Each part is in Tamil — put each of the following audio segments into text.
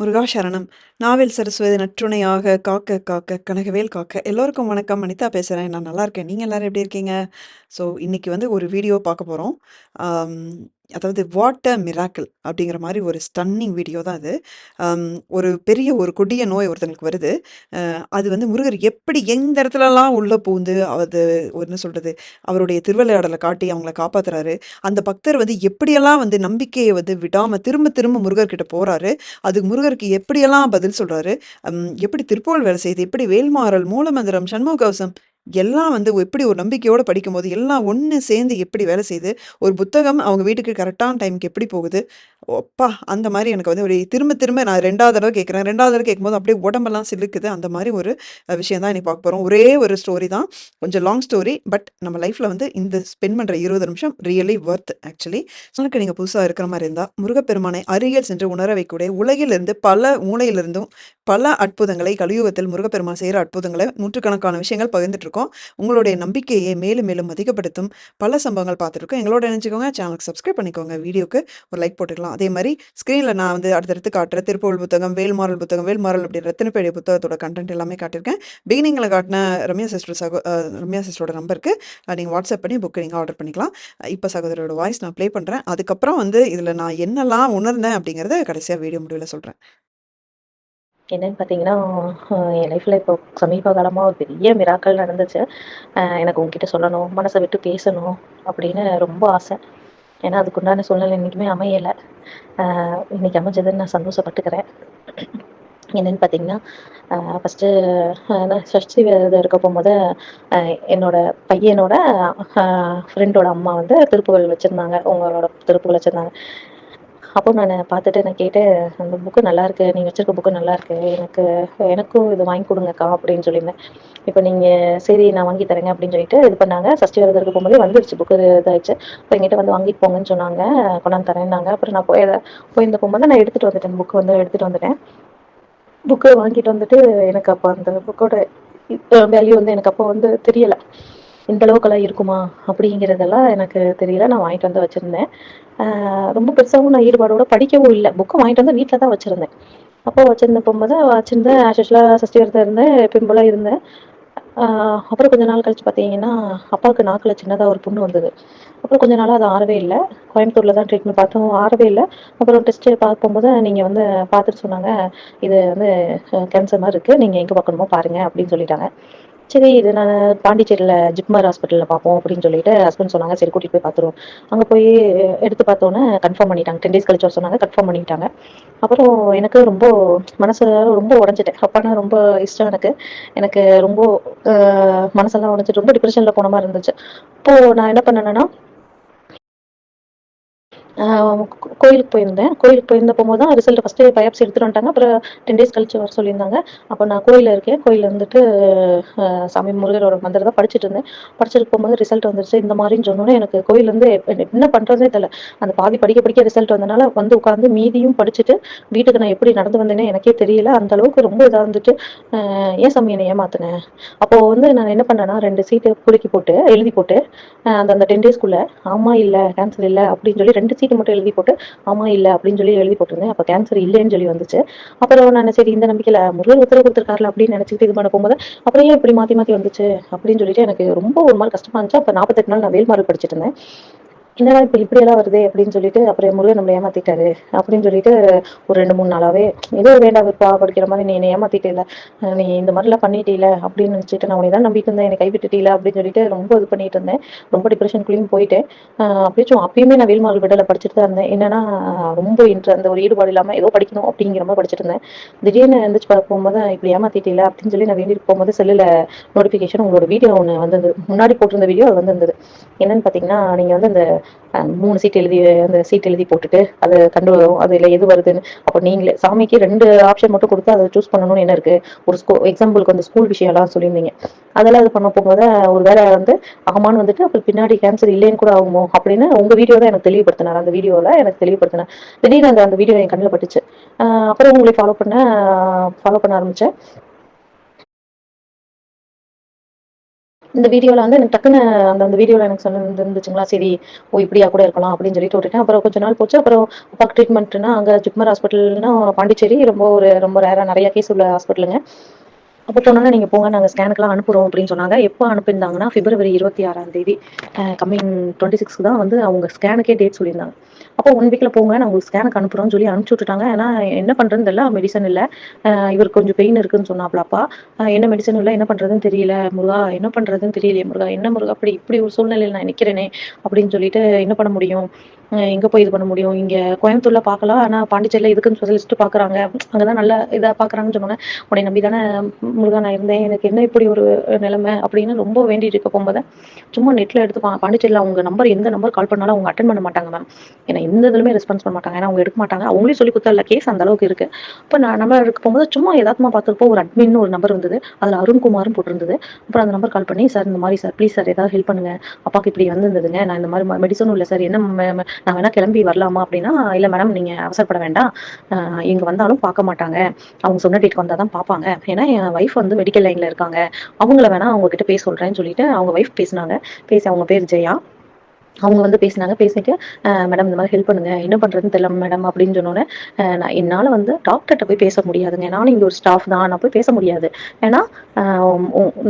முருகா சரணம். நாவில் சரஸ்வதி நற்றுணையாக காக்க காக்க கனகவேல் காக்க. எல்லோருக்கும் வணக்கம். அனிதா பேசுறேன். நான் நல்லா இருக்கேன். நீங்க எல்லாரும் எப்படி இருக்கீங்க? ஸோ, இன்னைக்கு வந்து ஒரு வீடியோ பார்க்க போறோம். அம் அதாவது வாட் அ மிராக்கிள் அப்படிங்கிற மாரி ஒரு ஸ்டன்னிங் வீடியோ தான் இது. அம் ஒரு கொடிய நோய் ஒருத்தங்களுக்கு வருது. அது வந்து முருகர் எப்படி எந்த இடத்துலலாம் உள்ள புகுந்து அது என்ன சொல்றது? அவருடைய திருவிளையாடல காட்டி அவங்கள காப்பாத்துறாரு. அந்த பக்தர் வந்து எப்படியெல்லாம் வந்து நம்பிக்கைய வந்து விடாம திரும்ப திரும்ப முருகர் கிட்ட போறாரு. அதுக்கு முருகருக்கு எப்படியெல்லாம் பதில் சொல்றாரு. எப்படி திருப்புகழ் வேலை செய்யுது, எப்படி வேல்மாறல், மூலமந்திரம், சண்முககவசம் எல்லாம் வந்து எப்படி ஒரு நம்பிக்கையோட படிக்கும்போது, எல்லாம் ஒண்ணு சேர்ந்து எப்படி வேலை செய்யுது. ஒரு புத்தகம் அவங்க வீட்டுக்கு கரெக்டான டைம்க்கு எப்படி போகுது. அப்பா! அந்த மாரி எனக்கு வந்து ஒரு திரும்ப திரும்ப நான் 2வது தடவ கேட்கிறேன். 2வது தடவ கேட்கும்போது அப்படியே உடம்பெல்லாம் சிலிர்க்குது. அந்த மாரி ஒரு விஷயம் தான் இன்னைக்கு பார்க்க போறோம். ஒரே ஒரு ஸ்டோரி தான். கொஞ்சம் லாங் ஸ்டோரி. பட் நம்ம லைஃப்ல வந்து இந்த ஸ்பெண்ட் பண்ற 20 நிமிஷம் ரியலி வொர்த் ஆக்சுவலி. சேனலுக்கு நீங்க புதுசா இருக்கிற மாரி இருந்தா, முருகப்பெருமானை அருகில் சென்று உணர வைக்கக்கூடிய உலகிலிருந்து பல மூலையிலிருந்தும் பல அற்புதங்களை கலியுகத்தில் முருகப்பெருமான் செய்ற அற்புதங்கள நூற்றுக்கணக்கான விஷயங்கள் பகிர்ந்துட்டு இருக்கோம். உங்களுடைய நம்பிக்கையை மேலும் மேலும் அதிகப்படுத்தும் பல சம்பவங்கள் பார்த்துருக்கோம். எங்களோட இணைஞ்சுக்கோங்க. சேனலுக்கு சப்ஸ்கிரைப் பண்ணிக்கோங்க. வீடியோக்கு ஒரு லைக் போட்டுக்கலாம். அதே மாரி ஸ்க்ரீன்ல நான் வந்து அடுத்தடுத்து காட்டுற திருப்புகழ் புத்தகம், வேல்மாறல் புத்தகம், வேல்மாறல் அப்படின்ற எத்தன பெரிய புத்தகத்தோட கன்டென்ட் எல்லாமே காட்டியிருக்கேன். பிகினிங்ல காட்டுன ரம்யா சிஸ்டரோட நம்பருக்கு நீங்க வாட்ஸ்அப் பண்ணி புக் நீங்க ஆர்டர் பண்ணிக்கலாம். இப்ப சகோதரியோட வாய்ஸ் நான் ப்ளே பண்றேன். அதுக்கப்புறம் வந்து இதுல நான் என்னலாம் உணர்ந்தேன் அப்படிங்கிறத கடைசியா வீடியோ முடிவுல சொல்றேன். என்னன்னு பார்த்தீங்கன்னா, என் லைஃப்ல இப்போ சமீப காலமா ஒரு பெரிய மிராக்கிள் நடந்துச்சு. எனக்கு உங்ககிட்ட சொல்லணும், மனச விட்டு பேசணும் அப்படின்னு ரொம்ப ஆசை. ஏன்னா, அதுக்குண்டான சூழ்நிலை இன்னைக்குமே அமையல. அ இன்னைக்கு அமைஞ்சதுன்னு நான் சந்தோஷப்பட்டுக்கிறேன். என்னன்னு பார்த்தீங்கன்னா, ஃபர்ஸ்ட்டு நான் சஷ்டி விரதம் இருக்க போம்போது, அ என்னோட பையனோட அ ஃப்ரெண்டோட அம்மா வந்து திருப்புகழ் வச்சிருந்தாங்க. உங்களோட திருப்புகழ் வச்சிருந்தாங்க. அப்போ நானு பார்த்துட்டு நான் கேட்டேன், "அந்த புக்கு நல்லாயிருக்கு. நீங்க வச்சிருக்க புக்கு நல்லாயிருக்கு. எனக்கும் இது வாங்கி குடுங்கக்கா" அப்படின்னு சொல்லியிருந்தேன். இப்ப நீங்க சரி நான் வாங்கி தரேங்க அப்படின்னு சொல்லிட்டு இது பண்ணாங்க. சஷ்டி விரதம் போகும்போதே வந்துருச்சு புக்கு இதாயிடுச்சு. அப்ப என்கிட்ட வந்து வாங்கிட்டு போங்கன்னு சொன்னாங்க. கொண்டாந்து தரேன்னாங்க. அப்புறம் நான் போயிருந்த போகும்போது நான் எடுத்துட்டு வந்துட்டேன். புக் வந்து எடுத்துட்டு வந்துட்டேன். புக்க வாங்கிட்டு வந்துட்டு எனக்கு அப்ப அந்த புக்கோட வேல்யூ வந்து எனக்கு அப்போ வந்து தெரியல. இந்த அளவுக்கெல்லாம் இருக்குமா? அப்படிங்கிறதெல்லாம் எனக்கு தெரியல. நான் வாங்கிட்டு வந்து வச்சிருந்தேன். ரொம்ப பெருசாவும் நான் ஈடுபாடோட படிக்கவும் இல்ல. புக்க வாங்கிட்டு வந்து வீட்ல தான் வச்சிருந்தேன். அப்போ வச்சிருந்த போம்போது வச்சிருந்தேன். ஆஸ் யூசுவலா சஷ்டி விரதம் இருந்தேன். எப்பயும் போல இருந்தேன். ஆ அப்புறம் கொஞ்ச நாள் கழிச்சு பார்த்தீங்கன்னா, அப்பாவுக்கு நாக்குல சின்னதா ஒரு புண்ணு வந்தது. அப்புறம் கொஞ்ச நாளா அது ஆறவே இல்ல. கோயம்புத்தூர்ல தான் ட்ரீட்மெண்ட் பார்த்தோம். ஆறவே இல்ல. அப்புறம் டெஸ்ட் பார்க்கும்போது நீங்க வந்து பார்த்துட்டு சொன்னாங்க, "இது வந்து கேன்சர் மாரி இருக்கு. நீங்க எங்க பார்க்கணுமோ பாருங்க" அப்படின்னு சொல்லிட்டாங்க. சரி இது நான் பாண்டிச்சேரியில ஜிப்மர் ஹாஸ்பிட்டல்ல பார்ப்போம் அப்படின்னு சொல்லிட்டு ஹஸ்பண்ட் சொன்னாங்க. சரி கூட்டிட்டு போய் பார்த்துருவோம். அங்க போய் எடுத்து பார்த்தோன்னே கன்ஃபார்ம் பண்ணிட்டாங்க. 10 டேஸ் கழிச்சு வர சொன்னாங்க. கன்ஃபார்ம் பண்ணிட்டாங்க. அப்புறம் எனக்கு ரொம்ப மனசு ரொம்ப உடைஞ்சுட்டேன். அப்பான்னா ரொம்ப இஷ்டம் எனக்கு. எனக்கு ரொம்ப அ மனசெல்லாம் உடைஞ்சு ரொம்ப டிப்ரஷன்ல போன மாரி இருந்துச்சு. அப்போ நான் என்ன பண்ணேன்னா ஆ கோயிலுக்கு போயிருந்தேன். கோயிலுக்கு போயிருந்த போம்போது தான் ரிசல்ட் ஃபர்ஸ்ட்டு பயாப்ஸி எடுத்துட்டு வந்துட்டாங்க. அப்புறம் 10 டேஸ் கழிச்சு வர சொல்லியிருந்தாங்க. அப்ப நான் கோயில்ல இருக்கேன். கோயில்ல இருந்துட்டு சாமி முருகரோட மந்திரம் தான் படிச்சுட்டு இருந்தேன். படிச்சுட்டு போகும்போது ரிசல்ட் வந்துருச்சு. இந்த மாரின்னு சொன்னோனே எனக்கு கோயில்லருந்து என்ன பண்றதுன்னே தெரியல. அந்த பாதி படிக்க படிக்க ரிசல்ட் வந்தனால வந்து உட்கார்ந்து மீதியும் படிச்சுட்டு, வீட்டுக்கு நான் எப்படி நடந்து வந்தேனே எனக்கே தெரியல. அந்த அளவுக்கு ரொம்ப இதா இருந்துட்டு, ஏன் சாமி என்ன ஏமாத்துன? அப்போ வந்து நான் என்ன பண்ணேன்னா 2 சீட்டு குலுக்கி போட்டு, எழுதி போட்டு, அந்த அந்த 10 டேஸ்க்குள்ள ஆமா, இல்ல, கேன்சர் இல்ல அப்படின்னு சொல்லி 2 சீட்டு மட்டும் எழுதி போட்டு, ஆமா, இல்ல அப்படின்னு சொல்லி எழுதி போட்டிருந்தேன். அப்ப கேன்சர் இல்லன்னு சொல்லி வந்துச்சு. அப்புறம் நான் சரி இந்த நம்பிக்கையில முருகர் உத்தரவு குடுத்துருக்கார்ல அப்படின்னு நினைச்சுக்கிட்டு இது பண்ண போகும்போது, அப்புறம் ஏன் இப்படி மாத்தி மாத்தி வந்துச்சு அப்படின்னு சொல்லிட்டு எனக்கு ரொம்ப ஒரு மாரி கஷ்டமா இருந்துச்சு. அப்ப 48 நாள் நான் வேல்மாறல் படிச்சுட்டு இருந்தேன். என்னடா இப்ப இப்படியெல்லாம் வருதே அப்படின்னு சொல்லிட்டு, அப்புறம் முருகன் நம்மள ஏமாத்திட்டாரு அப்படின்னு சொல்லிட்டு ஒரு 2, 3 நாளாவே ஏதோ வேண்டா வெறுப்பா படிக்கிற மாரி நீ என்ன ஏமாத்திட்டேல்ல, நீ இந்த மாரிலாம் பண்ணிட்டீல அப்படின்னு நினைச்சுட்டு நான் உன்னை தான் நம்பிட்டு இருந்தேன். என்னை கைவிட்டுட்டீல அப்படின்னு சொல்லிட்டு ரொம்ப இது பண்ணிட்டு இருந்தேன். ரொம்ப டிப்ரஷனுக்குள்ளயும் போயிட்டேன். அப்பயுமே நான் வேல்மாறல் விடல படிச்சுட்டு தான் இருந்தேன். என்னன்னா ரொம்ப அந்த ஒரு ஈடுபாடு இல்லாம ஏதோ படிக்கணும் அப்படிங்கிற மாரி படிச்சுட்டு இருந்தேன். திடீர்னு எந்திரிச்சு போகும்போது இப்படி ஏமாத்திட்டீல அப்படின்னு சொல்லி நான் வேண்டிட்டு போகும்போது செல்லுல நோட்டிஃபிகேஷன் உங்களோட வீடியோ ஒண்ணு வந்தது. முன்னாடி போட்டிருந்த வீடியோ வந்திருந்தது. என்னன்னு பார்த்தீங்கன்னா, நீங்க வந்து அந்த 3 சீட் எழுதி அந்த சீட் எழுதி போட்டுட்டு, அது கண்டு வரும். அதுல எது வருதுன்னு. அப்ப நீங்களே சாமிக்கு 2 ஆப்ஷன் மட்டும் குடுத்து அத சூஸ் பண்ணணும்னு என்ன இருக்கு? ஒரு எக்ஸாம்பிளுக்கு அந்த ஸ்கூல் விஷயம்லாம் சொல்லியிருந்தீங்க. அதெல்லாம் இது பண்ண போகும்போது, ஒரு வேள வந்து ஆமான்னு வந்துட்டு, அப்புறம் பின்னாடி கேன்சர் இல்லைன்னு கூட ஆகுமோ! அப்படின்னு உங்க வீடியோ தான் எனக்கு தெளிவுபடுத்தினாரு. அந்த வீடியோல எனக்கு தெளிவுபடுத்தினார். திடீர்னு அந்த அந்த வீடியோ என் கண்ல பட்டுச்சு. அப்புறம் உங்களை ஃபாலோ பண்ண ஆரம்பிச்சேன். இந்த வீடியோல வந்து எனக்கு டக்குனு அந்த அந்த வீடியோல எனக்கு சொன்னது இருந்துச்சுங்களா, சரி ஓ! இப்படியா கூட இருக்கலாம் அப்படின்னு சொல்லிட்டு விட்டுட்டேன். அப்புறம் கொஞ்ச நாள் போச்சு. அப்புறம் அப்பாக்கு ட்ரீட்மெண்ட்னா அங்க ஜிப்மர் ஹாஸ்பிட்டல்னா பாண்டிச்சேரி ரொம்ப ரேரா நெறைய கேஸ் உள்ள ஹாஸ்பிட்டலுங்க. அப்ப போனோனே, "நீங்க போங்க நாங்க ஸ்கேனுக்குலாம் அனுப்புறோம்" அப்படின்னு சொன்னாங்க. எப்ப அனுப்பியிருந்தாங்கன்னா, பிப்ரவரி 26ஆம் தேதி கம்மிங் 26க்கு தான் வந்து அவங்க ஸ்கேனுக்கே டேட் சொல்லியிருந்தாங்க. அப்போ 1 வீக்ல போங்க நான் உங்களுக்கு ஸ்கேனுக்கு அனுப்புறோம்னு சொல்லி அனுப்பிச்சு விட்டுட்டாங்க. ஏன்னா என்ன பண்றதுன்னு தெரியல. மெடிசன் இல்ல. இவருக்கு கொஞ்சம் பெயின் இருக்குன்னு சொன்னாப்ல அப்பா. என்ன மெடிசன் இல்ல, என்ன பண்றதுன்னு தெரியல முருகா, என்ன பண்றதுன்னு தெரியலையே முருகா, என்ன முருகா இப்படி இப்படி ஒரு சூழ்நிலையில நான் நிக்கிறேனே அப்படின்னு சொல்லிட்டு என்ன பண்ண முடியும்? எங்க போய் இது பண்ண முடியும்? இங்க கோயம்புத்தூர்ல பார்க்கலாம். ஆனா பாண்டிச்சேரியில இதுக்குன்னு ஸ்பெஷலிஸ்ட் பார்க்குறாங்க. அங்க தான் நல்ல இதா பார்க்குறாங்கன்னு சொன்னோனே, உன்னை நம்பி தானே முருகா நான் இருந்தேன். எனக்கு என்ன இப்படி ஒரு நிலைமை அப்படின்னு ரொம்ப வேண்டிட்டு இருக்க போகும்போது, சும்மா நெட்ல எடுத்து பாண்டிச்சேரியில அவங்க நம்பர் எந்த நம்பர் கால் பண்ணாலும் அவங்க அட்டெண்ட் பண்ண மாட்டாங்க மேம். ஏன்னா எந்த இதுலயுமே ரெஸ்பான்ஸ் பண்ண மாட்டாங்க. ஏன்னா அவங்க எடுக்க மாட்டாங்க. அவங்களே சொல்லி குடுத்தல்ல கேஸ் அந்த அளவுக்கு இருக்கு. அப்ப நான் நம்பர் எடுக்க போகும்போது சும்மா எதார்த்தமா பார்த்தப்போ ஒரு அட்மின்னு ஒரு நம்பர் வந்தது. அதுல அருண்குமார்ன்னு போட்டிருந்தது. அப்புறம் அந்த நம்பர் கால் பண்ணி, "சார் இந்த மாரி சார் ப்ளீஸ் சார் ஏதாவது ஹெல்ப் பண்ணுங்க. அப்பாக்கு இப்படி வந்திருந்ததுங்க. நான் இந்த மாரி மெடிசனும் இல்ல சார். என்ன நான் வேணா கிளம்பி வரலாமா?" அப்படின்னா, "இல்ல மேடம் நீங்க அவசரப்பட வேண்டாம். அ இங்க வந்தாலும் பார்க்க மாட்டாங்க. அவங்க சொன்ன டேட்க்கு வந்தா தான் பார்ப்பாங்க. ஏன்னா என் வைஃப் வந்து மெடிக்கல் லைன்ல இருக்காங்க. அவங்கள வேணா அவங்க கிட்ட பேச சொல்றேன்னு" சொல்லிட்டு அவங்க வைஃப் பேசுனாங்க. பேசி அவங்க பேரு ஜெயா. அவங்க வந்து பேசினாங்க. பேசிட்டு, மேடம் இந்த மாரி ஹெல்ப் பண்ணுங்க. என்ன பண்றதுன்னு தெரியல மேடம்" அப்படின்னு சொன்னோனே, நான் என்னால வந்து டாக்டர்ட்ட போய் பேச முடியாதுங்க. நானும் இங்க ஒரு ஸ்டாஃப் தான். நான் போய் பேச முடியாது. ஏன்னா, அ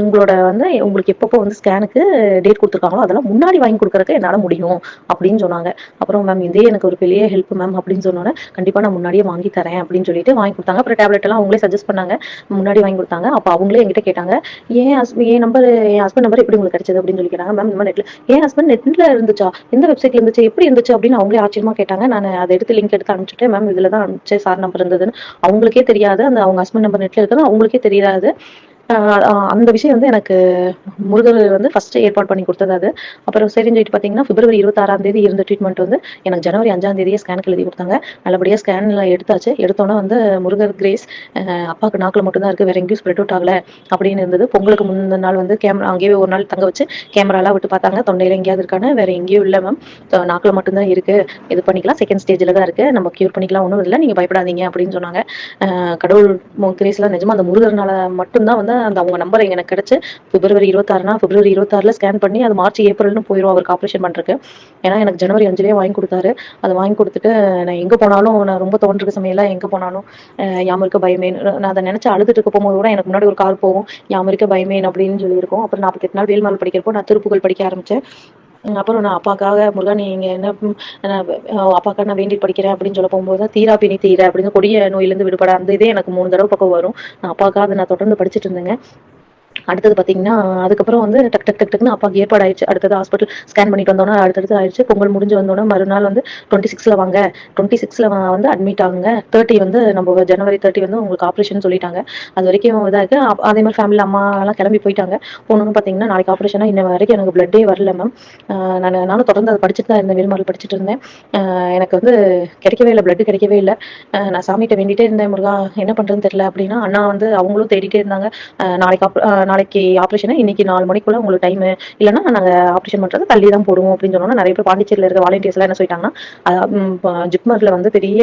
உங்களோட வந்து உங்களுக்கு எப்பப்போ வந்து ஸ்கேனுக்கு டேட் குடுத்துருக்காங்களோ, அதெல்லாம் முன்னாடி வாங்கி குடுக்குறதுக்கு என்னால முடியும் அப்படின்னு சொன்னாங்க. அப்புறம் மேம் இதே எனக்கு ஒரு பெரிய ஹெல்ப் மேம் அப்படின்னு சொன்னோனே, கண்டிப்பா நான் முன்னாடியே வாங்கி தரேன் அப்படின்னு சொல்லிட்டு வாங்கி குடுத்தாங்க. அப்புறம் டேப்லெட் எல்லாம் அவங்களே சஜெஸ்ட் பண்ணாங்க. முன்னாடி வாங்கி குடுத்தாங்க. அப்ப அவங்களே என்கிட்ட கேட்டாங்க, என் நம்பர் என் ஹஸ்பண்ட் நம்பர் எப்படி உங்களுக்கு கிடைச்சது அப்படின்னு சொல்லி கேட்டாங்க. மேம் இந்த மாரி நெட்ல என் ஹஸ்பண்ட் நெட்ல இருந்துச்சா? எந்த வெப்சைட்ல இருந்துச்சு? எப்படி இருந்துச்சு? அப்படின்னு அவங்களே ஆச்சரியமா கேட்டாங்க. நானு அத எடுத்து லிங்க் எடுத்து அனுப்பிச்சுட்டேன். மேம் இதுல தான் அனுப்பிச்சேன். சார் நம்பர் இருந்ததுன்னு. அவங்களுக்கே தெரியாது. அந்த அவங்க ஹஸ்பண்ட் நம்பர் நெட்ல இருக்குன்னு அவங்களுக்கே தெரியாது. அ அந்த விஷயம் வந்து எனக்கு முருகர் வந்து ஃபர்ஸ்ட் ஏற்பாடு பண்ணி குடுத்தது அது. அப்புறம் சரின்னு சொல்லிட்டு பார்த்தீங்கன்னா, பிப்ரவரி 26ஆம் தேதி இருந்த ட்ரீட்மெண்ட் வந்து எனக்கு ஜனவரி 5ஆம் தேதியே ஸ்கேனுக்கு எழுதி குடுத்தாங்க. நல்லபடியா ஸ்கேன்ல எடுத்தாச்சு. எடுத்தோனே வந்து முருகர் கிரேஸ் அப்பாக்கு நாக்குல மட்டும் தான் இருக்கு. வேற எங்கேயும் ஸ்ப்ரெட் அவுட் ஆகல அப்படின்னு இருந்தது. பொங்கலுக்கு முந்தின நாள் வந்து அங்கேயே ஒரு நாள் தங்க வச்சு கேமராலாம் விட்டு பார்த்தாங்க. தொண்டையில எங்கேயாவது இருக்கான்னு. வேற எங்கேயும் இல்ல மேம். நாக்குல மட்டும் தான் இருக்கு. இது பண்ணிக்கலாம். செகண்ட் ஸ்டேஜ்ல தான் இருக்கு. நம்ம கியூர் பண்ணிக்கலாம். ஒண்ணும் இல்ல. நீங்க பயப்படாதீங்க அப்படின்னு சொன்னாங்க. கடவுள் கிரேஸ்ல நிஜமா அந்த முருகர்னால மட்டும் தான் வந்து அந்த அவங்க நம்பர் எனக்கு கிடைச்சு பிப்ரவரி 26னா பிப்ரவரி 26ல ஸ்கேன் பண்ணி அது மார்ச், ஏப்ரல்னு போயிரும் அவருக்கு ஆப்ரேஷன் பண்றதுக்கு. ஏன்னா எனக்கு ஜனவரி 5லயே வாங்கி குடுத்தாரு. அத வாங்கி குடுத்துட்டு நான் எங்க போனாலும் நான் ரொம்ப தோன்றிருக்க சமயம்லாம் எங்க போனாலும் யாம் இருக்க பயமேன் நான் அத நினைச்சு அழுதுட்டு இருக்க போகும்போது கூட எனக்கு முன்னாடி ஒரு கார் போகும். யாம் இருக்க பயமேன் அப்படின்னு சொல்லியிருக்கும். அப்புறம் 48 நாள் வேல்மாறல் படிக்கிறப்போ நான் திருப்புகழ் படிக்க ஆரம்பிச்சேன். அப்புறம் நான் அப்பாக்காக முருகா நீங்க என்ன அப்பாக்காக நான் வேண்டி படிக்கிறேன் அப்படின்னு சொல்ல போகும்போது தான் தீரா பிணி தீர அப்படின்னு கொடிய நோயிலிருந்து விடுபட அந்த இதே எனக்கு 3 தடவ பக்கம் வரும். நான் அப்பாக்காக அத நான் தொடர்ந்து படிச்சுட்டு இருந்தேங்க. அடுத்தது பார்த்தீங்கன்னா, அதுக்கப்புறம் வந்து டக் டக் டக் டக்ன்னு அப்பாக்கு ஏற்பாடு ஆயிடுச்சு. அடுத்தது ஹாஸ்பிட்டல் ஸ்கேன் பண்ணிட்டு வந்தோனே அடுத்தடுத்து ஆயிடுச்சு. பொங்கல் முடிஞ்சு வந்தோனே மறுநாள் வந்து 26ல வாங்க. 26ல வந்து அட்மிட் ஆகுங்க. 30 வந்து நம்ம ஜனவரி 30 வந்து உங்களுக்கு ஆப்ரேஷன் சொல்லிட்டாங்க. அதுவரைக்கும் இதா இருக்கு. அதே மாரி ஃபேமிலில அம்மாலாம் கிளம்பி போயிட்டாங்க. போனோனே பார்த்தீங்கன்னா, நாளைக்கு ஆப்ரேஷனா இன்ன வரைக்கும் எனக்கு பிளட்டே வரல மேம். நானும் தொடர்ந்து அத படிச்சுட்டு தான் இருந்தேன். வேல்மாறல் படிச்சுட்டு இருந்தேன். எனக்கு வந்து கிடைக்கவே இல்ல. பிளட் கிடைக்கவே இல்ல. நான் சாமிட்ட வேண்டிட்டே இருந்தேன். முருகா என்ன பண்றதுன்னு தெரியல அப்டின்னா, அண்ணா வந்து அவங்களும் தேடிட்டே இருந்தாங்க. நாளைக்கு ஆப்ரேஷன் இன்னைக்கு 4 மணிக்குள்ள உங்களுக்கு டைமு. இல்லன்னா நாங்க ஆப்ரேஷன் பண்றத தள்ளி தான் போடுவோம் அப்படின்னு சொன்னோனே, நெறைய பேர் பாண்டிச்சேரியில இருக்க வாலண்டியர்ஸ்லாம் என்ன சொல்லிட்டாங்கன்னா, அ ம் ப ஜிப்மர்ல வந்து பெரிய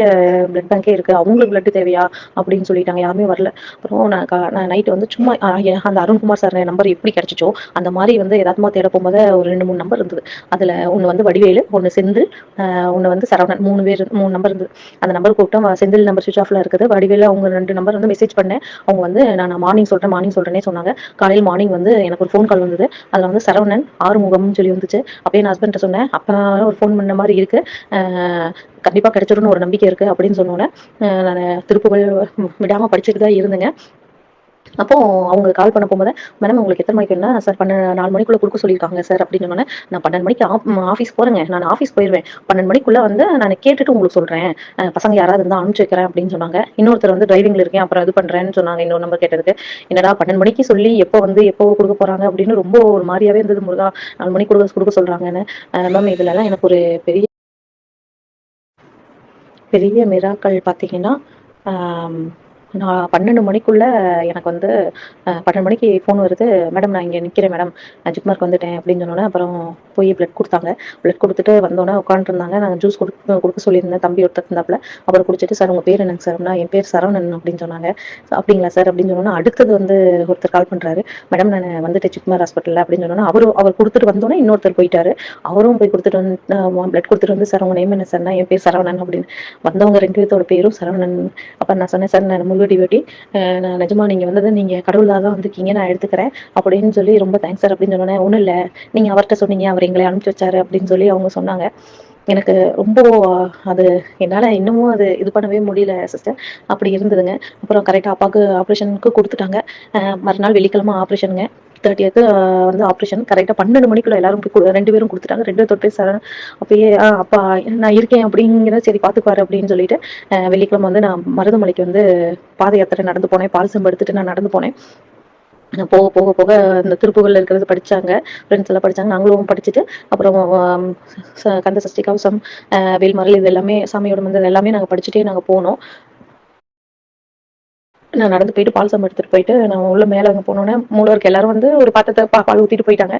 பிளட் பேங்கே இருக்கு. அவங்களுக்கு பிளட் தேவையா? அப்படின்னு சொல்லிட்டாங்க. யாருமே வரல. அப்புறம் நான் நைட் வந்து சும்மா அந்த அருண்குமார் சார் நம்பர் எப்படி கிடைச்சுச்சோ, அந்த மாரி வந்து எதார்த்தமா தேட போகும்போது ஒரு 2, 3 நம்பர் இருந்தது. அதுல ஒண்ணு வந்து வடிவேலு, ஒண்ணு செந்தில், ஒண்ணு வந்து சரவணன் 3 நம்பர் இருந்தது. அந்த நம்பர் கூப்பிட்டா செந்தில் நம்பர் ஸ்விட்ச் ஆஃப்ல இருக்குது. வடிவேலு அவங்க 2 நம்பர் வந்து மெசேஜ் பண்ணேன். அவங்க வந்து நான் மார்னிங் சொல்றேன்னே சொன்னாங்க. காலையில மார்னிங் வந்து எனக்கு ஒரு ஃபோன் கால் வந்தது. அதுல வந்து சரவணன், ஆறுமுகம்னு சொல்லி வந்துச்சு. அப்பயே நான் ஹஸ்பண்ட்ட சொன்னேன். அப்ப ஒரு ஃபோன் பண்ண மாரி இருக்கு. அ கண்டிப்பா கிடைச்சிரும்னு ஒரு நம்பிக்கை இருக்கு அப்படின்னு சொன்னோனே, நானு திருப்புகழ் விடாம படிச்சுட்டு தான் இருந்தேங்க. அப்போ அவங்க கால் பண்ண போகும்போது, "மேடம் உங்களுக்கு எத்தன மணிக்கு வேணும்னா, சார் 4 மணிக்குள்ள குடுக்க சொல்லியிருக்காங்க சார்" அப்படின்னு சொன்னோனே, நான் 12 மணிக்கு ஆஃபீஸ் போறேங்க. நான் ஆஃபீஸ் போயிருவேன். 12 மணிக்குள்ள வந்து நானு கேட்டுட்டு உங்களுக்கு சொல்றேன். பசங்க யாராவது இருந்தா அனுப்பிச்சு வைக்கிறேன் அப்படின்னு சொன்னாங்க. இன்னொருத்தர் வந்து டிரைவிங்ல இருக்கேன். அப்புறம் இது பண்றேன்னு சொன்னாங்க. இன்னொரு நம்பர் கேட்டதுக்கு. என்னடா 12 மணிக்கு சொல்லி எப்போ குடுக்க போறாங்க அப்படின்னு ரொம்ப ஒரு மாரியாவே இருந்தது முருகா. 4 மணிக்கு குடுக்க சொல்றாங்கன்னு. மேம் இதுலலாம் எனக்கு ஒரு பெரிய பெரிய மிராக்கள் பார்த்தீங்கன்னா, நான் 12 மணிக்குள்ள எனக்கு வந்து 12 மணிக்கு ஃபோன் வருது. "மேடம் நான் இங்க நிக்கிறேன் மேடம். நான் ஜிப்மர்க்கு வந்துட்டேன்" அப்படின்னு சொன்னோனே, அப்புறம் போய் பிளட் குடுத்தாங்க. பிளட் குடுத்துட்டு வந்தோனே உட்காந்துட்டுருந்தாங்க. நான் ஜூஸ் குடுக்க சொல்லியிருந்தேன். தம்பி ஒருத்தர் இருந்தாப்புல. அப்புறம் குடிச்சிட்டு, "சார் உங்க பேர் என்னங்க சார்?" அப்படின்னா, "என் பேர் சரவணன்" அப்படின்னு சொன்னாங்க. "அப்படிங்களா சார்?" அப்படின்னு சொன்னோனே, அடுத்தது வந்து ஒருத்தர் கால் பண்றாரு. "மேடம் நான் வந்துட்டேன் ஜிப்மர் ஹாஸ்பிட்டல்ல" அப்படின்னு சொன்னோனே, அவர் குடுத்துட்டு வந்தோனே இன்னொருத்தர் போயிட்டாரு. அவரும் போய் குடுத்துட்டு வந்து பிளட் குடுத்துட்டு வந்து, "சார் உங்க நேம் என்ன சார்ன்னா?" "என் பேர் சரவணன்" அப்படின்னு. வந்தவங்க 2 பேத்தோட பேரும் சரவணன். அப்ப நான் சொன்னேன், "சார் நான் முருகடி வெட்டி நான் நிஜமா நீங்க வந்தது நீங்க கடவுளா தான் வந்திருக்கீங்க. நான் எடுத்துக்கிறேன்" அப்படின்னு சொல்லி, "ரொம்ப தேங்க்ஸ் சார்" அப்படின்னு சொன்னோனே, "ஒண்ணும் இல்ல. நீங்க அவர்ட்ட சொன்னீங்க. அவர் எங்களை அனுப்பிச்சு வச்சாரு" அப்படின்னு சொல்லி அவங்க சொன்னாங்க. எனக்கு ரொம்ப அது என்னால இன்னமும் அது இது பண்ணவே முடியல சிஸ்டர். அப்படி இருந்ததுங்க. அப்புறம் கரெக்ட்டா அப்பாவுக்கு ஆப்ரேஷனுக்கு குடுத்துட்டாங்க. மறுநாள் வெள்ளிக்கிழமை ஆப்ரேஷனுங்க. 30த் வந்து ஆப்ரேஷன். கரெக்ட்டா 12 மணிக்குள்ள எல்லாரும் போய் 2 பேரும் குடுத்துட்டாங்க. 2 பேத்தோட பேர் அப்பயே அப்பா நான் இருக்கேன் அப்படிங்கிற சரி பார்த்துக்குவாரு அப்படின்னு சொல்லிட்டு, வெள்ளிக்கிழமை வந்து நான் மருதமலைக்கு வந்து பாத யாத்திரை நடந்து போனேன். பால் செம்பு எடுத்துட்டு நான் நடந்து போனேன். போக போக போக இந்த திருப்புகள்ல இருக்கிறது படிச்சாங்க. ஃப்ரெண்ட்ஸ் எல்லாம் படிச்சாங்க. நாங்களும் படிச்சுட்டு, அப்புறம் கந்த சஷ்டி கவசம், வேல்மாறல் இது எல்லாமே சாமியோட மந்திரம் எல்லாமே நாங்க படிச்சுட்டே நாங்க போனோம். நான் நடந்து போயிட்டு பால் செம்பு எடுத்துட்டு போயிட்டு, நான் உள்ள மேல அங்க போனோனே, மூலவருக்கு எல்லாரும் வந்து ஒரு பாத்திரத்த பால் ஊத்திட்டு போயிட்டாங்க.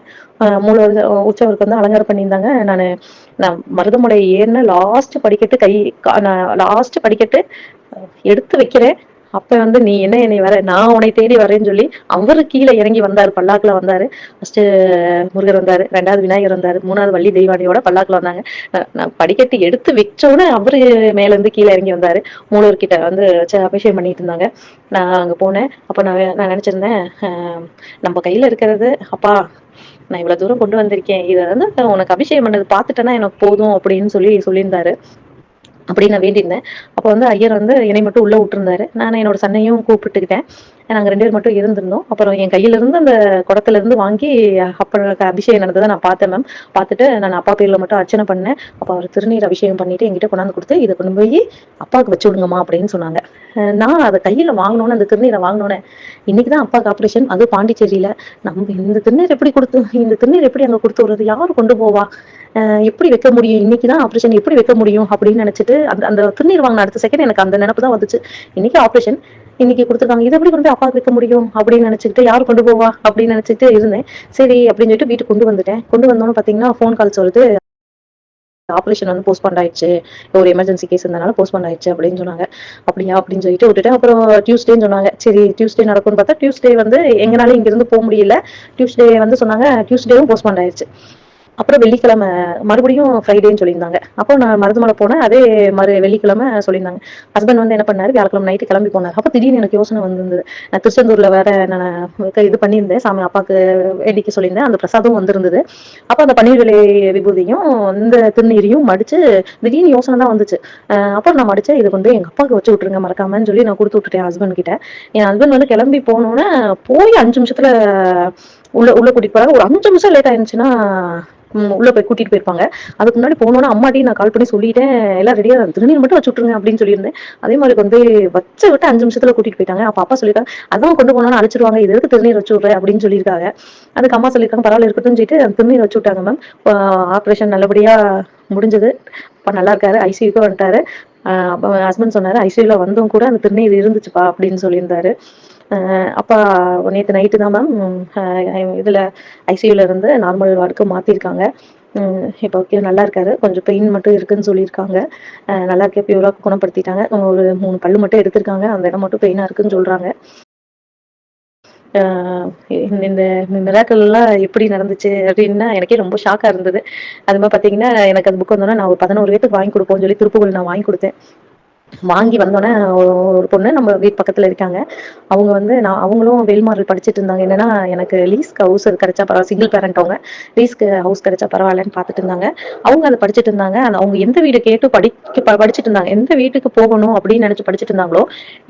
மூலவர் உற்சவருக்கு வந்து அலங்காரம் பண்ணியிருந்தாங்க. நான் மருதமலை ஏறுன லாஸ்ட் படிக்கட்டு நான் லாஸ்ட் படிக்கட்டு எடுத்து வைக்கிறேன். அப்ப வந்து, "நீ என்ன என்னைய நான் உன்னை தேடி வரேன்னு" சொல்லி அவரு கீழ இறங்கி வந்தாரு. பல்லாக்குல வந்தாரு. ஃபர்ஸ்ட்டு முருகர் வந்தாரு. 2வது விநாயகர் வந்தாரு. 3வது வள்ளி தெய்வானையோட பல்லாக்குல வந்தாங்க. நான் படிக்கட்டு எடுத்து வச்சோனே அவரு மேல இருந்து கீழ இறங்கி வந்தாரு. மூலவர்கிட்ட வந்து வச்சு அபிஷேகம் பண்ணிட்டு இருந்தாங்க. நான் அங்க போனேன். அப்ப நான் நினைச்சிருந்தேன், நம்ம கையில இருக்கிறது, "அப்பா நான் இவ்வளவு தூரம் கொண்டு வந்திருக்கேன். இத வந்து உனக்கு அபிஷேகம் பண்ணது பார்த்துட்டேன்னா எனக்கு போதும்" அப்படின்னு சொல்லியிருந்தாரு. அப்படின்னு நான் வேண்டியிருந்தேன். அப்ப வந்து ஐயர் வந்து என்னை மட்டும் உள்ள விட்டுருந்தாரு. நானும் என்னோட சன்னையும் கூப்பிட்டுக்கிட்டேன். நாங்க 2 பேர் மட்டும் இருந்திருந்தோம். அப்புறம் என் கையில இருந்து அந்த குடத்துல இருந்து வாங்கி அப்ப அபிஷேகம் நடந்தத நான் பார்த்தேன் மேம். பார்த்துட்டு நான் அப்பா பேர்ல மட்டும் அர்ச்சனை பண்ணேன். அப்ப அவர் திருநீர் அபிஷேகம் பண்ணிட்டு என்கிட்ட கொண்டாந்து குடுத்து, "இத கொண்டு போய் அப்பாவுக்கு வச்சு விடுங்கம்மா" அப்படின்னு சொன்னாங்க. நான் அத கையில வாங்குனோனே, அந்த திருநீர வாங்குனோனே, இன்னைக்கு தான் அப்பாவுக்கு ஆப்ரேஷன். அதுவும் பாண்டிச்சேரியில. நம்ம இந்த திருநீர் எப்படி அங்க குடுத்து விடுறது? யாரு கொண்டு போவா? எப்படி வைக்க முடியும்? இன்னைக்கு தான் ஆப்ரேஷன் எப்படி வைக்க முடியும்? அப்படின்னு நினைச்சிட்டு, அந்த அந்த திருநீர் வாங்குன அடுத்த செகண்ட் எனக்கு அந்த நெனப்பு தான் வந்துச்சு. இன்னைக்கு ஆப்ரேஷன். இன்னைக்கு குடுத்துருக்காங்க. இத எப்படி கொண்டு போய் அப்பாவுக்கு வைக்க முடியும்? அப்படின்னு நினைச்சுக்கிட்டு, யாரு கொண்டு போவா? அப்படின்னு நினைச்சுட்டு இருந்தேன். சரி அப்படின்னு சொல்லிட்டு வீட்டுக்கு கொண்டு வந்துட்டேன். கொண்டு வந்தோனே பார்த்தீங்கன்னா, ஃபோன் கால்ஸ் வருது. ஆப்ரேஷன் வந்து போஸ்ட்போன் ஆயிடுச்சு. ஒரு எமர்ஜென்சி கேஸ் இருந்தனால போஸ்ட்போன் ஆயிடுச்சு அப்படின்னு சொன்னாங்க. அப்படியா அப்படின்னு சொல்லிட்டு விட்டுட்டேன். அப்புறம் டியூஸ்டேன்னு சொன்னாங்க. சரி டியூஸ்டே நடக்கும்னு பார்த்தா, டியூஸ்டே வந்து எங்கனால இங்கிருந்து முடியல. டியூஸ்டே வந்து சொன்னாங்க, டியூஸ்டேவும் போஸ்ட்போன் ஆயிடுச்சு. அப்புறம் வெள்ளிக்கிழமை மறுபடியும் ஃப்ரைடேன்னு சொல்லியிருந்தாங்க. அப்போ நான் மருதமலை போனேன். அதே வெள்ளிக்கிழமை சொல்லியிருந்தாங்க. ஹஸ்பண்ட் வந்து என்ன பண்ணாரு, வியாழக்கிழமை நைட்டு கிளம்பி போனாரு. அப்போ திடீர்னு எனக்கு யோசனை வந்திருந்தது. நான் திருச்செந்தூர்ல வேற நான் இது பண்ணியிருந்தேன். சாமி அப்பாவுக்கு வேண்டிக்க சொல்லியிருந்தேன். அந்த பிரசாதம் வந்திருந்தது. அப்போ அந்த பன்னீர் விலை விபூதியும் இந்த திருநீரையும் மடிச்சு திடீர்னு யோசனை தான் வந்துச்சு. அப்புறம் நான் மடிச்சேன். "இதை கொண்டு போய் எங்க அப்பாவுக்கு வச்சு விட்டுருங்க மறக்காமன்னு" சொல்லி நான் கொடுத்து விட்டுட்டேன் ஹஸ்பண்ட் கிட்ட. என் ஹஸ்பண்ட் வந்து கிளம்பி போனோன்னே போய் 5 நிமிஷத்துல உள்ள உள்ள கூட்டிட்டு போறாங்க. ஒரு 5 நிமிஷம் லேட் ஆயிருந்துச்சுன்னா உள்ள போய் கூட்டிட்டு போயிருப்பாங்க. அதுக்கு முன்னாடி போனோன்னா அம்மாட்டையும் நான் கால் பண்ணி சொல்லிட்டேன். எல்லாம் ரெடியா திருநீர் மட்டும் வச்சு விட்டுருங்க அப்படின்னு சொல்லியிருந்தேன். அதே மாதிரி கொண்டு போய் வச்ச விட்டு 5 நிமிஷத்துல கூட்டிட்டு போயிட்டாங்க. அப்ப அப்பா சொல்லியிருக்காங்க, "அதான் கொண்டு போனோம்னு அழைச்சிருவாங்க. இது எதுக்கு திருநீர் வச்சு விடுற" அப்படின்னு சொல்லியிருக்காங்க. அதுக்கு அம்மா சொல்லியிருக்காங்க, "பரவாயில்ல இருக்கட்டும்னு" சொல்லிட்டு அந்த திருநீர் வச்சு விட்டாங்க மேம். ஆப்ரேஷன் நல்லபடியா முடிஞ்சது. அப்பா நல்லா இருக்காரு. ஐசியூக்கு வந்துட்டாரு. அப்ப ஹஸ்பண்ட் சொன்னாரு, "ஐசியூல வந்தும் கூட அந்த திருநீர் இருந்துச்சுப்பா" அப்படின்னு சொல்லியிருந்தாரு. அப்பா நேத்து நைட்டு தான் மேம் இதுல ஐசியூல இருந்து நார்மல் வார்டுக்கு மாத்திருக்காங்க. இப்போ ஓகே நல்லா இருக்காரு. கொஞ்சம் பெயின் மட்டும் இருக்குன்னு சொல்லியிருக்காங்க. நல்லா இருக்கே பியூரா குணப்படுத்திட்டாங்க. ஒரு 3 பல்லு மட்டும் எடுத்திருக்காங்க. அந்த இடம் மட்டும் பெயினா இருக்குன்னு சொல்றாங்க. ஆ இந்த மிராக்கிள்லாம் எப்படி நடந்துச்சு அப்படின்னா, எனக்கே ரொம்ப ஷாக்கா இருந்தது. அது மாரி பார்த்தீங்கன்னா, எனக்கு அந்த புக் வந்தோனே நான் ஒரு 11 பேத்துக்கு வாங்கி குடுப்போம்னு சொல்லி திருப்புகழ் நான் வாங்கி குடுத்தேன். வாங்கி வந்தோனே ஒரு பொண்ணு நம்ம வீட்டு பக்கத்துல இருக்காங்க. அவங்க வந்து அவங்களும் வேல்மாறல் படிச்சுட்டு இருந்தாங்க. என்னன்னா, எனக்கு லீஸ்க்கு ஹவுஸ் கிடைச்சா பரவால்ல. சிங்கிள் பேரண்ட் அவங்க. லீஸ்க்கு ஹவுஸ் கிடைச்சா பரவாயில்லன்னு பார்த்துட்டு இருந்தாங்க. அவங்க அத படிச்சுட்டு இருந்தாங்க. அவங்க எந்த வீடு கேட்டு படிச்சுட்டு இருந்தாங்க. எந்த வீட்டுக்கு போகணும் அப்படின்னு நினைச்சு படிச்சுட்டு இருந்தாங்களோ,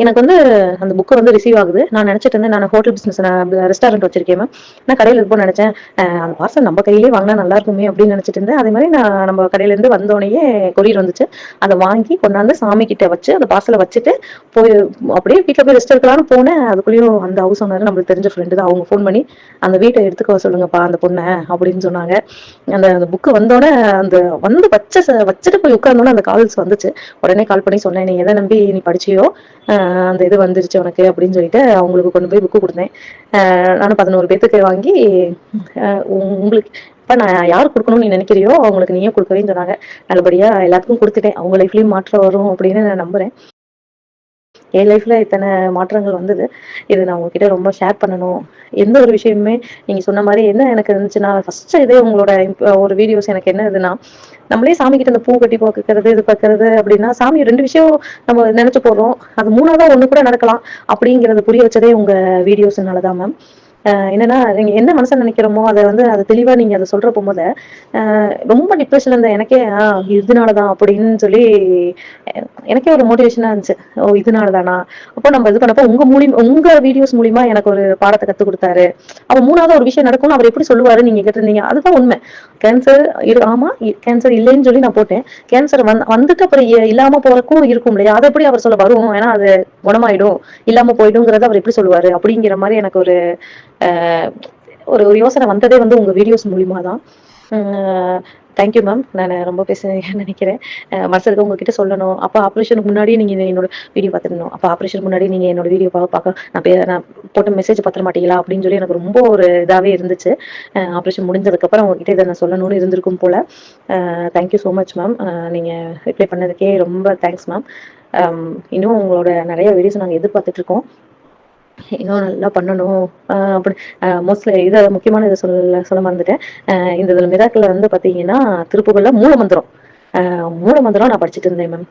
எனக்கு வந்து அந்த புக் வந்து ரிசீவ் ஆகுது. நான் நினைச்சிட்டு இருந்தேன், நான் ஹோட்டல் பிசினஸ் ரெஸ்டாரண்ட் வச்சிருக்கேன் மேம். நான் கடையில இருப்போம்னு நினைச்சேன். அந்த பார்சல் நம்ம கையிலேயே வாங்கினா நல்லா இருக்குமே அப்படின்னு நினைச்சிட்டு இருந்தேன். அதே மாதிரி நம்ம கடையில இருந்து வந்தோடனேயே கொரியர் வந்துச்சு. அதை வாங்கி கொண்டாந்து சாமி கிட்ட வச்சு அந்த பார்சல வச்சுட்டு போய் அப்படியே வீட்ல போய் ரெஸ்ட் எடுக்கலாம்னு போனேன். அதுக்குள்ளேயும் அந்த ஹவுஸ் ஓனர் நம்மளுக்கு தெரிஞ்ச ஃப்ரெண்டு தான். அவங்க ஃபோன் பண்ணி, "அந்த வீட்ட எடுத்துக்க சொல்லுங்கப்பா அந்த பொண்ண" அப்படின்னு சொன்னாங்க. அந்த அந்த புக் வந்தோனே அந்த வந்து வச்சுட்டு போய் உட்கார்ந்தோனே அந்த கால்ஸ் வந்துச்சு. உடனே கால் பண்ணி சொன்னேன், "நீ எத நம்பி நீ படிச்சியோ, அந்த இது வந்துருச்சு உனக்கு" அப்படின்னு சொல்லிட்டு அவங்களுக்கு கொண்டு போய் புக் குடுத்தேன். நானும் 11 பேத்துக்கு வாங்கி, அ உங்களுக்கு இப்ப நான் யாருக்கு குடுக்கணும்னு நீ நினைக்கிறியோ, அவங்களுக்கு நீயே குடுக்கவேன்னு சொன்னாங்க. நல்லபடியா எல்லாத்துக்கும் குடுத்துட்டேன். அவங்க லைஃப்லயும் மாற்றம் வரும் அப்படின்னு நான் நம்புறேன். என் லைஃப்ல இத்தன மாற்றங்கள் வந்தது. இத நான் உங்ககிட்ட ரொம்ப ஷேர் பண்ணணும். எந்த ஒரு விஷயமுமே நீங்க சொன்ன மாரி என்ன எனக்கு இருந்துச்சுன்னா, ஃபர்ஸ்ட் இதே உங்களோட ஒரு வீடியோஸ் எனக்கு என்ன இதுன்னா, நம்மளே சாமிகிட்ட இந்த பூ கட்டி பாக்குறது, இது பாக்குறது அப்படின்னா, சாமி 2 விஷயம் நம்ம நெனச்சு போடுறோம். அது 3வதா ஒண்ணு கூட நடக்கலாம். அப்படிங்கிறத புரிய வச்சதே உங்க வீடியோஸ்னால தான் மேம். என்னன்னா, நீங்க என்ன மனசுல நெனைக்கிறோமோ, அத தெளிவா நீங்க அத சொல்றப்போ ரொம்ப டிப்ரஷன்ல இருந்த எனக்கே, இதனால தான் அப்படின்னு சொல்லி எனக்கே ஒரு மோட்டிவேஷனா இருந்துச்சு. ஓ! இதனால தானா? அப்போ நம்ம இது பண்ணப்போ உங்க வீடியோஸ் மூலியமா எனக்கு ஒரு பாடத்த கத்துக் குடுத்தாரு. அப்ப 3வதா ஒரு விஷயம் நடக்கும்னு அவர் எப்படி சொல்லுவாருன்னு நீங்க கேட்டிருந்தீங்க. அதுதான் உண்மை. கேன்சர் ஆமா. கேன்சர் இல்லைன்னு சொல்லி நான் போட்டேன். கேன்சர் வந்துட்டு அப்புறம் இல்லாம போறக்கும் இருக்கும் இல்லையா? அத எப்படி அவர் சொல்ல வரும்? ஏன்னா அது குணமாயிடும், இல்லாம போயிடும்ங்கிறத அவர் எப்படி சொல்லுவாரு? அப்படிங்கிற மாரி எனக்கு ஒரு அ ஒரு ஒரு யோசனை வந்ததே வந்து உங்க வீடியோஸ் மூலியமா தான். ம். Thank you ma'am. நானு ரொம்ப பேசுனேன்னு நெனைக்கிறேன். மனசுல இருக்க உங்ககிட்ட சொல்லணும். அப்ப ஆப்ரேஷனுக்கு முன்னாடியே நீங்க என்னோட வீடியோ பார்த்துருந்தோம். அப்ப ஆப்ரேஷனுக்கு முன்னாடி நீங்க என்னோட வீடியோ பாக்க நான் போட்ட மெசேஜ் பாத்துற மாட்டீங்களா? அப்படின்னு சொல்லி எனக்கு ரொம்ப ஒரு இதாவே இருந்துச்சு. ஆப்ரேஷன் முடிஞ்சதுக்கப்புறம் உங்ககிட்ட இத நான் சொல்லணும்னு இருந்திருக்கும் போல. Thank you so much ma'am. நீங்க ரிப்ளை பண்ணதுக்கே ரொம்ப தேங்க்ஸ் மேம். இன்னும் உங்களோட நெறைய வீடியோஸ் நாங்க எதிர்பார்த்துட்டு இருக்கோம். இன்னும் நல்லா பண்ணணும். அப்படி மோஸ்ட்லி முக்கியமான இத சொல்ல மறந்துட்டேன். இந்த இதுல மிராக்கிள்ல வந்து பாத்தீங்கன்னா, திருப்புகழ்ல மூலமந்திரம். மூலமந்திரம் நான் படிச்சுட்டு இருந்தேன் மேம்.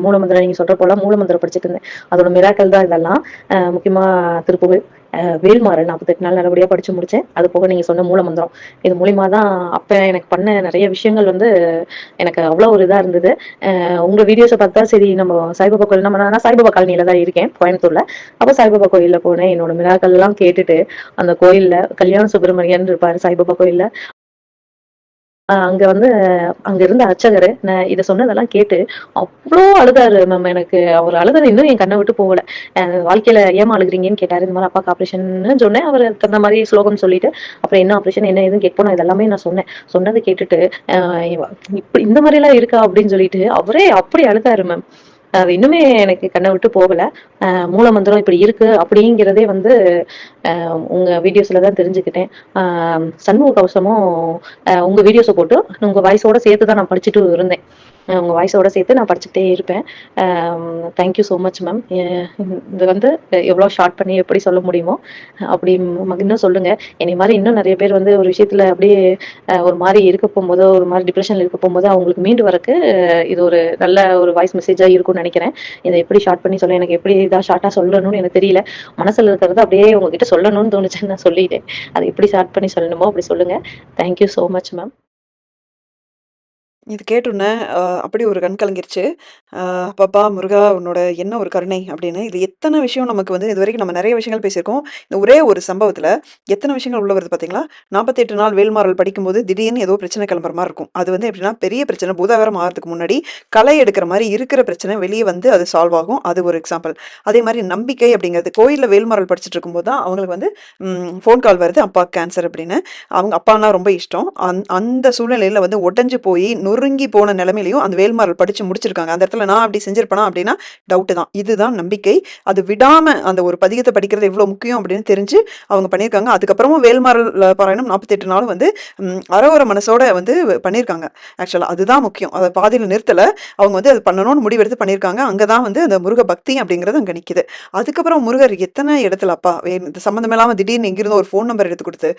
மூலமந்திரம் நீங்க சொல்ற போல மூலமந்திரம் படிச்சுட்டு இருந்தேன். அதோட மிராக்கிள் தான் இதெல்லாம். முக்கியமா திருப்புகழ், வேல்மாறல் 48 நாள் நல்லபடியா படிச்சு முடிச்சேன். அது போக நீங்க சொன்ன மூலமந்திரம். இது மூலியமா தான் அப்ப எனக்கு பண்ண நெறைய விஷயங்கள் வந்து எனக்கு அவ்வளோ ஒரு இதா இருந்தது. உங்க வீடியோஸ பார்த்தா சரி நம்ம சாய்பாபா கோயில் நான் சாய்பாபா காலனில தான் இருக்கேன் கோயம்புத்தூர்ல. அப்ப சாய்பாபா கோயில்ல போனேன். என்னோட மிராக்கள்லாம் கேட்டுட்டு, அந்த கோயில்ல கல்யாண சுப்பிரமணியன் இருப்பாரு சாய்பாபா கோயில்ல. அங்க வந்து அங்க இருந்த அர்ச்சகரு, நான் இத சொன்னதெல்லாம் கேட்டு அவ்ளோ அழுதாரு மேம் எனக்கு. அவரு அழுதது இன்னும் என் கண்ண விட்டு போகல. வாழ்க்கையில ஏம்மா அழுகுறீங்கன்னு கேட்டாரு. இந்த மாரி அப்பாக்கு ஆப்ரேஷன்னு சொன்னேன். அவரு தகுந்த மாரி ஸ்லோகம் சொல்லிட்டு, அப்புறம் என்ன ஆப்ரேஷன் என்ன ஏதுன்னு கேட்போம். நான் இது எல்லாமே நான் சொன்னேன். சொன்னத கேட்டுட்டு, அ இவ இப்படி இந்த மாரிலாம் இருக்கா அப்படின்னு சொல்லிட்டு, அவரே அப்படி அழுதாரு மேம். அது இன்னுமே எனக்கு கண்ண விட்டு போகல. மூலமந்திரம் இப்படி இருக்கு அப்படிங்கிறதே வந்து உங்க வீடியோஸ்ல தான் தெரிஞ்சுக்கிட்டேன். அ சண்முக கவசமும் உங்க வீடியோஸ போட்டு உங்க வாய்ஸோட சேர்த்து தான் நான் படிச்சுட்டு இருந்தேன். உங்க வாய்ஸோட சேர்த்து நான் படிச்சுக்கிட்டே இருப்பேன். Thank you so much ma'am. இது வந்து எவ்வளோ ஷார்ட் பண்ணி எப்படி சொல்ல முடியுமோ, அப்படி இன்னும் சொல்லுங்க. என்னைய மாரி இன்னும் நெறைய பேர் வந்து ஒரு விஷயத்துல அப்படியே ஒரு மாரி இருக்க போம்போதோ, ஒரு மாரி டிப்ரஷன்ல இருக்க போம்போது, அவங்களுக்கு மீண்டு வரக்கு இது ஒரு நல்ல ஒரு வாய்ஸ் மெசேஜா இருக்கும்னு நெனைக்கிறேன். இத எப்படி ஷார்ட் பண்ணி சொல்ல எனக்கு எப்படி ஷார்ட்டா சொல்லணும்னு எனக்கு தெரியல. மனசுல இருக்கிறத அப்படியே உங்ககிட்ட சொல்லணும்னு தோணுச்சுன்னு நான் சொல்லிட்டேன். அத எப்படி ஷார்ட் பண்ணி சொல்லணுமோ அப்படி சொல்லுங்க. Thank you so much ma'am. இது கேட்டோனே அப்படி ஒரு கண் கலங்கிருச்சு. "அப்பப்பா முருகா! உன்னோட என்ன ஒரு கருணை" அப்படின்னு. இது எத்தன விஷயம் நமக்கு வந்து இதுவரைக்கும் நம்ம நெறைய விஷயங்கள் பேசியிருக்கோம். இந்த ஒரே ஒரு சம்பவத்துல எத்தன விஷயங்கள் உள்ள வருது பார்த்தீங்களா? 48 நாள் வேல்மாறல் படிக்கும்போது திடீர்னு ஏதோ பிரச்சனை கிளம்புற மாரி இருக்கும். அது வந்து எப்படின்னா, பெரிய பிரச்சனை பூதாகரம் ஆகறதுக்கு முன்னாடி களை எடுக்கிற மாரி இருக்கிற பிரச்சனை வெளிய வந்து அது சால்வ் ஆகும். அது ஒரு எக்ஸாம்பிள். அதே மாரி நம்பிக்கை அப்படிங்கிறது கோயில்ல வேல்மாறல் படிச்சுட்டு இருக்கும்போது தான் அவங்களுக்கு வந்து ஃபோன் கால் வருது, அப்பாக்கு கேன்சர் அப்படின்னு. அவங்க அப்பான்னா ரொம்ப இஷ்டம். அந்த சூழ்நிலையில வந்து உடைஞ்சு போயி, நொறுங்கி போன நிலைமையிலயும் அந்த வேல்மாறல் படிச்சு முடிச்சிருக்காங்க. அந்த இடத்துல நான் அப்படி செஞ்சிருப்பேனா அப்படின்னா, டவுட்டு தான். இதுதான் நம்பிக்கை. அது விடாம அந்த ஒரு பதிகத்த படிக்கிறது எவ்வளோ முக்கியம் அப்படின்னு தெரிஞ்சு அவங்க பண்ணியிருக்காங்க. அதுக்கப்புறமும் வேல்மாறல் பாராயணம் 48 நாளும் வந்து அரவர மனசோட வந்து பண்ணியிருக்காங்க. ஆக்சுவலா அதுதான் முக்கியம். அத பாதியில நிறுத்தல. அவங்க வந்து அது பண்ணணும்னு முடிவெடுத்து பண்ணியிருக்காங்க. அங்க தான் வந்து அந்த முருக பக்தி அப்படிங்கிறது அங்க நிக்குது. அதுக்கப்புறம் முருகர் எத்தன இடத்துல அப்பா இது சம்மந்தமே இல்லாம திடீர்னு எங்கிருந்தோ ஒரு ஃபோன் நம்பர் எடுத்து குடுத்து,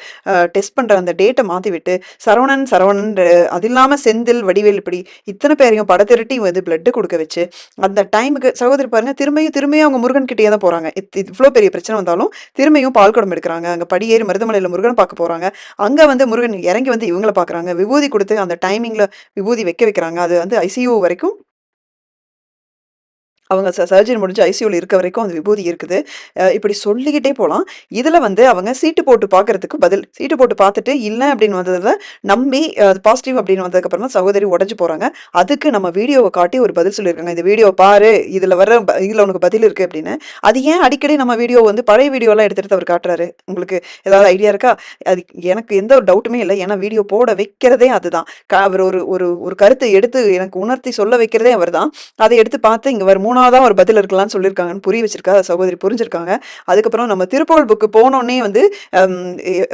டெஸ்ட் பண்ற அந்த டேட்ட மாத்தி விட்டு, சரவணன் சரவணன் அது இல்லாம செந்தில், வடிவேல் இப்படி இத்தன பேரையும் படத்திரட்டி வந்து பிளட் குடுக்க வச்சு, அந்த டைமுக்கு சகோதரி பாருங்க திரும்பியும் திரும்பியும் அவங்க முருகன் கிட்டயே தான் போறாங்க. இவ்ளோ பெரிய பிரச்சனை வந்தாலும் திரும்பியும் பால் குடம் எடுக்குறாங்க. அங்க படியேறி மருதமலையில முருகன பார்க்க போறாங்க. அங்க வந்து முருகன் இறங்கி வந்து இவங்கள பார்க்குறாங்க. விபூதி குடுத்து அந்த டைமிங்ல விபூதி வைக்க வைக்கிறாங்க. அது வந்து ஐசியூ வரைக்கும் அவங்க சர்ஜரி முடிஞ்சு ஐசியூல இருக்க வரைக்கும் அந்த விபூதி இருக்குது. இப்படி சொல்லிக்கிட்டே போலாம். இதுல வந்து அவங்க சீட்டு போட்டு பார்க்கறதுக்கு பதில், சீட்டு போட்டு பார்த்துட்டு இல்ல அப்படின்னு வந்ததுல நம்பி பாசிட்டிவ் அப்படின்னு வந்ததுக்கப்புறமா சகோதரி உடைஞ்சு போறாங்க. அதுக்கு நம்ம வீடியோவ காட்டி ஒரு பதில் சொல்லியிருக்காங்க. "இந்த வீடியோவ பாரு. இதுல வர இதுல உனக்கு பதில் இருக்கு" அப்படின்னு. அது ஏன் அடிக்கடி நம்ம வீடியோ வந்து பழைய வீடியோலாம் எடுத்து எடுத்து அவர் காட்டுறாரு? உங்களுக்கு ஏதாவது ஐடியா இருக்கா? அது எனக்கு எந்த ஒரு டவுட்டுமே இல்ல. ஏன்னா வீடியோ போட வைக்கிறதே அதுதான். அவர் ஒரு ஒரு ஒரு கருத்த எடுத்து எனக்கு உணர்த்தி சொல்ல வைக்கிறதே அவர்தான். அத எடுத்து பார்த்து இங்க 3வதா ஒரு பதில் இருக்கலாம்னு சொல்லியிருக்காங்கன்னு புரிய வச்சிருக்கா சகோதரி புரிஞ்சிருக்காங்க. அதுக்கப்புறம் நம்ம திருப்புகழ் புக் போனோனே வந்து அம்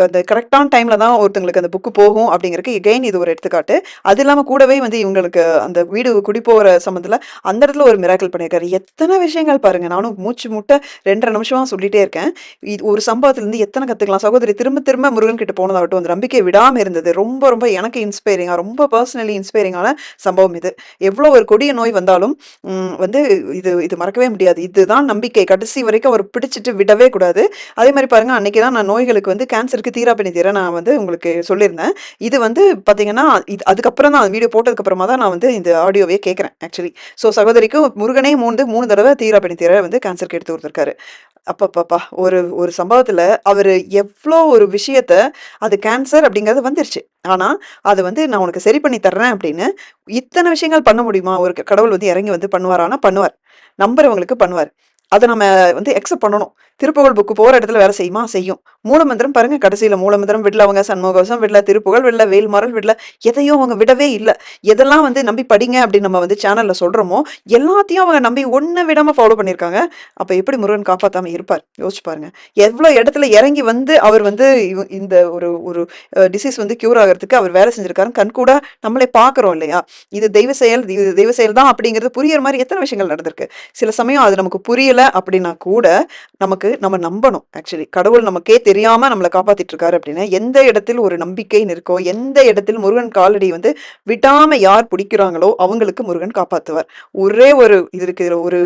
அந்த கரெக்ட்டான டைம்ல தான் ஒருத்தங்களுக்கு அந்த புக் போகும் அப்படிங்கிறதுக்கு எகைன் இது ஒரு எடுத்துக்காட்டு. அது இல்லாம கூடவே வந்து இவங்களுக்கு அந்த வீடு குடி போற சம்மந்தத்துல அந்த இடத்துல ஒரு மிராக்கிள் பண்ணியிருக்காரு. எத்தன விஷயங்கள் பாருங்க. நானும் மூச்சு முட்ட 2 1/2 நிமிஷமா சொல்லிட்டே இருக்கேன். இது ஒரு சம்பவத்திலருந்து எத்தன கத்துக்கலாம். சகோதரி திரும்ப திரும்ப முருகன் கிட்ட போனதாகட்டும், அந்த நம்பிக்கைய விடாம இருந்தது. ரொம்ப ரொம்ப எனக்கு இன்ஸ்பைரிங்கா ரொம்ப பர்சனலி இன்ஸ்பைரிங்கான சம்பவம் இது. எவ்வளோ ஒரு கொடிய நோய் வந்தாலும் வந்து இது இது மறக்கவே முடியாது. இதுதான் நம்பிக்கை. கடைசி வரைக்கும் அவர் பிடிச்சிட்டு விடவே கூடாது. அதே மாரி பாருங்க, அன்னைக்கு தான் நான் நோய்களுக்கு வந்து கேன்சருக்கு தீராப்பிணி தீர நான் வந்து உங்களுக்கு சொல்லியிருந்தேன். இது வந்து பார்த்தீங்கன்னா, இது அதுக்கப்புறம் தான் வீடியோ போட்டதுக்கு அப்புறமா தான் நான் வந்து இந்த ஆடியோவே கேட்கிறேன் ஆக்சுவலி. ஸோ சகோதரிக்கு முருகனே 3 தடவ தீராப்பிணி தீர வந்து கேன்சருக்கு எடுத்து குடுத்துருக்காரு. அப்பப்பப்பா! ஒரு ஒரு சம்பவத்துல அவரு எவ்ளோ ஒரு விஷயத்த அது கேன்சர் அப்படிங்கிறது வந்துருச்சு. ஆனா, அத வந்து நான் உனக்கு சரி பண்ணி தர்றேன் அப்படின்னு, இத்தன விஷயங்கள் பண்ண முடியுமா? ஒரு கடவுள் வந்து இறங்கி வந்து பண்ணுவாரான்னா, பண்ணுவார். நம்புறவங்களுக்கு பண்ணுவார். அத நம்ம வந்து அக்செப்ட் பண்ணணும். திருப்புகழ் புக் போற இடத்துல வேலை செய்யுமா? செய்யும். மூலமந்திரம் பாருங்க கடைசியில மூலமந்திரம் விடல அவங்க சண்முகவசம், விடல திருப்புகழ், விடல வேல்மாறல், விடல எதையும் அவங்க விடவே இல்ல. எதெல்லாம் வந்து நம்பி படிங்க அப்படின்னு நம்ம வந்து சேனல்ல சொல்றோமோ, எல்லாத்தையும் அவங்க நம்பி ஒண்ண விடாம ஃபாலோ பண்ணியிருக்காங்க. அப்ப எப்படி முருகன் காப்பாத்தாம இருப்பார்? யோசிச்சு பாருங்க. எவ்ளோ இடத்துல இறங்கி வந்து அவர் வந்து இந்த ஒரு ஒரு டிசீஸ் வந்து கியூர் ஆகுறதுக்கு அவர் வேலை செஞ்சிருக்காருன்னு கண்கூடா நம்மளே பார்க்குறோம் இல்லையா? இது தெய்வ செயல், இது தெய்வ செயல் தான் அப்படிங்கிறது புரியிற மாரி எத்தன விஷயங்கள் நடந்திருக்கு. சில சமயம் அது நமக்கு புரியல அப்படின்னா கூட, நமக்கு நம்ம நம்பணும் ஆக்சுவலி. கடவுள் நமக்கே தெரியாம நம்மள காப்பாத்திட்டு இருக்காரு அப்படின்னு, எந்த இடத்தில் ஒரு நம்பிக்கைன்னு இருக்கோ, எந்த இடத்தில் முருகன் காலடி வந்து விடாம யார் பிடிக்கிறாங்களோ, அவங்களுக்கு முருகன் காப்பாத்துவார். ஒரே ஒரு இது இருக்கு. இதுல ஒரு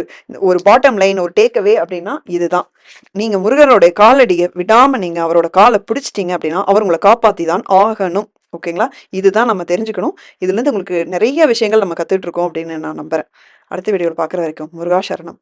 ஒரு பாட்டம் லைன், ஒரு டேக் அவே அப்படின்னா இதுதான். நீங்க முருகனுடைய காலடிய விடாம நீங்க அவரோட கால பிடிச்சிட்டீங்க அப்படின்னா, அவர் உங்கள காப்பாத்தி தான் ஆகணும். ஓகேங்களா? இதுதான் நம்ம தெரிஞ்சுக்கணும். இதுலருந்து உங்களுக்கு நெறைய விஷயங்கள் நம்ம கத்துட்டு இருக்கோம் அப்படின்னு நான் நம்புறேன். அடுத்த வீடியோல பார்க்குற வரைக்கும் முருகா சரணம்.